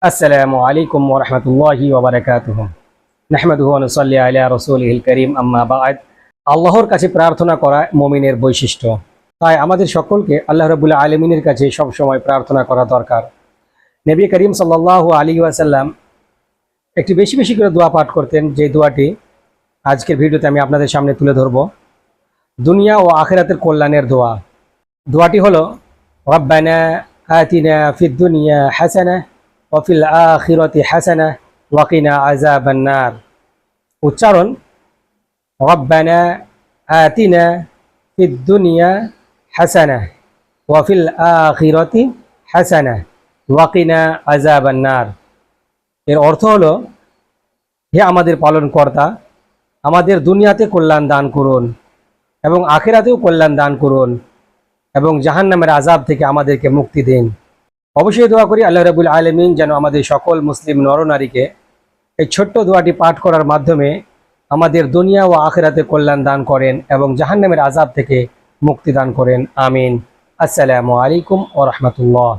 আসসালামু আলাইকুম ওয়া রাহমাতুল্লাহি ওয়া বারাকাতুহু। নাহমাদুহু ওয়া নুসাল্লি আলা রাসূলিহিল কারীম, আম্মা বা'দ। আল্লাহর কাছে প্রার্থনা করা মুমিনের বৈশিষ্ট্য। তাই আমাদের সকলকে আল্লাহ রাব্বুল আলামিনের কাছে সব সময় প্রার্থনা করা দরকার। নবী করিম সাল্লাল্লাহু আলাইহি ওয়াসাল্লাম একটি বেশি বেশি করে দোয়া পাঠ করতেন, যে দোয়াটি আজকের ভিডিওতে আমি আপনাদের সামনে তুলে ধরব। দুনিয়া ও আখিরাতের কল্যাণের দোয়া। দোয়াটি হলো রব্বানা আতিনা ফিদ দুনিয়া হাসানাহ ওয়া ফিল আখিরাতি হাসানাহ ওয়া কিনা আযাবান নার। উচ্চারণ রব্বানা আতিনা ফিদ দুনিয়া হাসানাহ ওয়া ফিল আখিরাতি হাসানাহ ওয়া কিনা আযাবান নার। এর অর্থ হলো, হে আমাদের পালনকর্তা, আমাদের দুনিয়াতে কল্যাণ দান করুন এবং আখিরাতেও কল্যাণ দান করুন এবং জাহান্নামের আযাব থেকে আমাদেরকে মুক্তি দিন। অবশ্যই দোয়া করি আল্লাহ রাব্বুল আলামিন যেন আমাদের সকল মুসলিম নরনারীকে এই ছোট্ট দোয়াটি পাঠ করার মাধ্যমে আমাদের দুনিয়া ও আখিরাতে কল্যাণ দান করেন এবং জাহান্নামের আযাব থেকে মুক্তি দান করেন। আমিন। আসসালামু আলাইকুম ওয়া রাহমাতুল্লাহ।